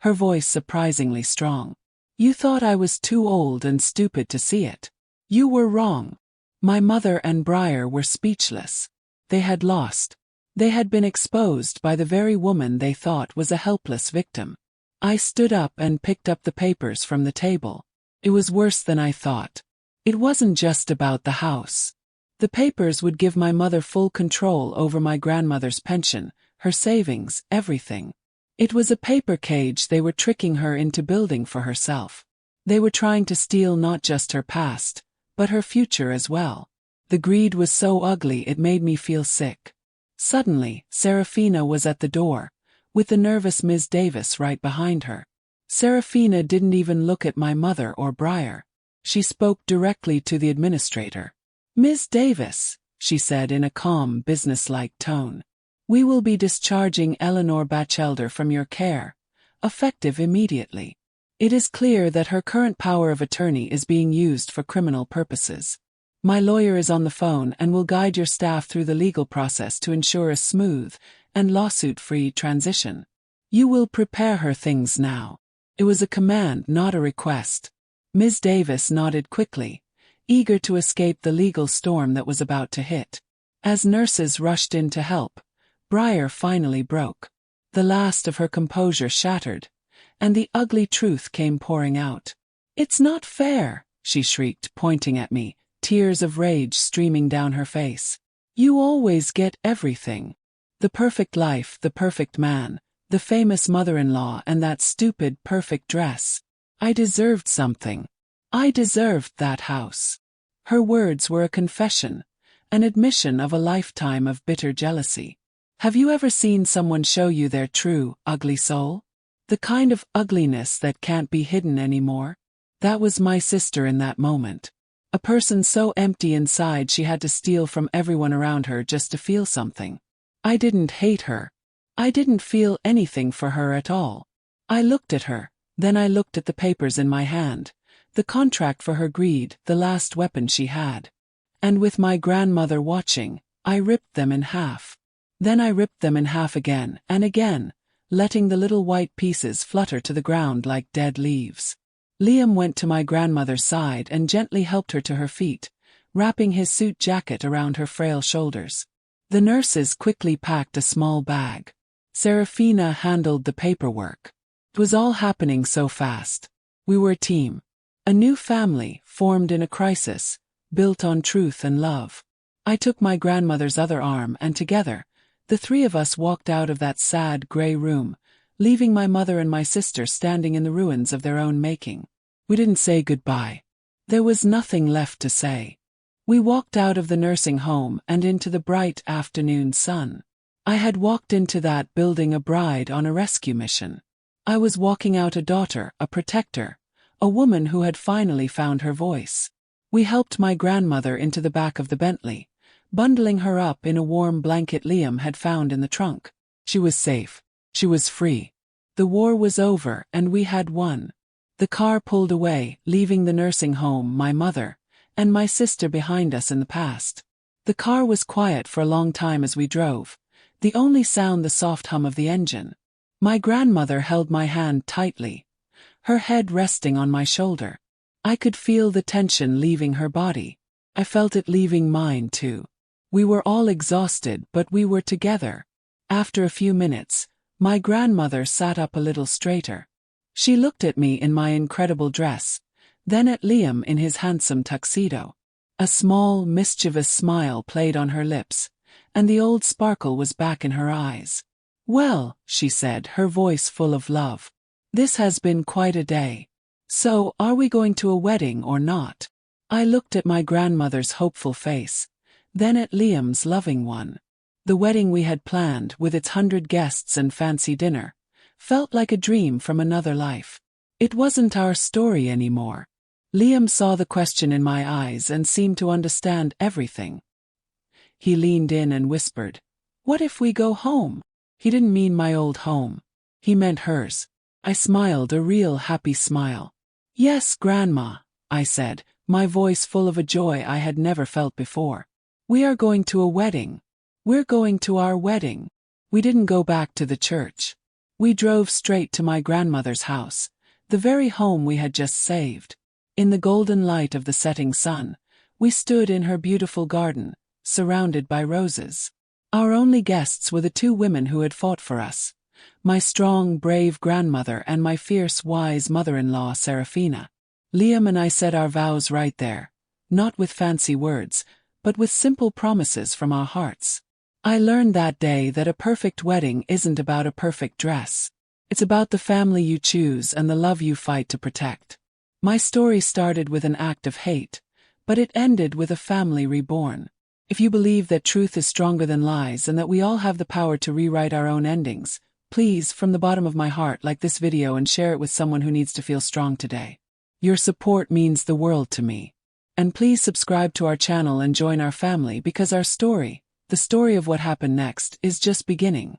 her voice surprisingly strong. "You thought I was too old and stupid to see it. You were wrong." My mother and Briar were speechless. They had lost. They had been exposed by the very woman they thought was a helpless victim. I stood up and picked up the papers from the table. It was worse than I thought. It wasn't just about the house. The papers would give my mother full control over my grandmother's pension, her savings, everything. It was a paper cage they were tricking her into building for herself. They were trying to steal not just her past, but her future as well. The greed was so ugly it made me feel sick. Suddenly, Seraphina was at the door, with the nervous Ms. Davis right behind her. Seraphina didn't even look at my mother or Briar. She spoke directly to the administrator. "Ms. Davis," she said in a calm, businesslike tone, "we will be discharging Eleanor Batchelder from your care, effective immediately. It is clear that her current power of attorney is being used for criminal purposes. My lawyer is on the phone and will guide your staff through the legal process to ensure a smooth and lawsuit-free transition. You will prepare her things now." It was a command, not a request. Ms. Davis nodded quickly, eager to escape the legal storm that was about to hit. As nurses rushed in to help, Briar finally broke. The last of her composure shattered, and the ugly truth came pouring out. "It's not fair," she shrieked, pointing at me, tears of rage streaming down her face. "You always get everything. The perfect life, the perfect man, the famous mother-in-law, and that stupid perfect dress. I deserved something. I deserved that house." Her words were a confession, an admission of a lifetime of bitter jealousy. Have you ever seen someone show you their true, ugly soul? The kind of ugliness that can't be hidden anymore? That was my sister in that moment. A person so empty inside she had to steal from everyone around her just to feel something. I didn't hate her. I didn't feel anything for her at all. I looked at her, then I looked at the papers in my hand, the contract for her greed, the last weapon she had. And with my grandmother watching, I ripped them in half. Then I ripped them in half again and again, letting the little white pieces flutter to the ground like dead leaves. Liam went to my grandmother's side and gently helped her to her feet, wrapping his suit jacket around her frail shoulders. The nurses quickly packed a small bag. Seraphina handled the paperwork. It was all happening so fast. We were a team. A new family, formed in a crisis, built on truth and love. I took my grandmother's other arm and together, the three of us walked out of that sad gray room, leaving my mother and my sister standing in the ruins of their own making. We didn't say goodbye. There was nothing left to say. We walked out of the nursing home and into the bright afternoon sun. I had walked into that building a bride on a rescue mission. I was walking out a daughter, a protector, a woman who had finally found her voice. We helped my grandmother into the back of the Bentley, bundling her up in a warm blanket Liam had found in the trunk. She was safe. She was free. The war was over and we had won. The car pulled away, leaving the nursing home, my mother, and my sister behind us in the past. The car was quiet for a long time as we drove, the only sound the soft hum of the engine. My grandmother held my hand tightly, her head resting on my shoulder. I could feel the tension leaving her body. I felt it leaving mine too. We were all exhausted, but we were together. After a few minutes, my grandmother sat up a little straighter. She looked at me in my incredible dress, then at Liam in his handsome tuxedo. A small, mischievous smile played on her lips, and the old sparkle was back in her eyes. "Well," she said, her voice full of love, "this has been quite a day. So, are we going to a wedding or not?" I looked at my grandmother's hopeful face, then at Liam's loving one. The wedding we had planned, with its 100 guests and fancy dinner, felt like a dream from another life. It wasn't our story anymore. Liam saw the question in my eyes and seemed to understand everything. He leaned in and whispered, "What if we go home?" He didn't mean my old home. He meant hers. I smiled, a real happy smile. "Yes, Grandma," I said, my voice full of a joy I had never felt before. "We are going to a wedding. We're going to our wedding." We didn't go back to the church. We drove straight to my grandmother's house, the very home we had just saved. In the golden light of the setting sun, we stood in her beautiful garden, surrounded by roses. Our only guests were the two women who had fought for us, my strong, brave grandmother and my fierce, wise mother-in-law, Seraphina. Liam and I said our vows right there, not with fancy words, but with simple promises from our hearts. I learned that day that a perfect wedding isn't about a perfect dress. It's about the family you choose and the love you fight to protect. My story started with an act of hate, but it ended with a family reborn. If you believe that truth is stronger than lies and that we all have the power to rewrite our own endings, please, from the bottom of my heart, like this video and share it with someone who needs to feel strong today. Your support means the world to me. And please subscribe to our channel and join our family, because our story, the story of what happened next, is just beginning.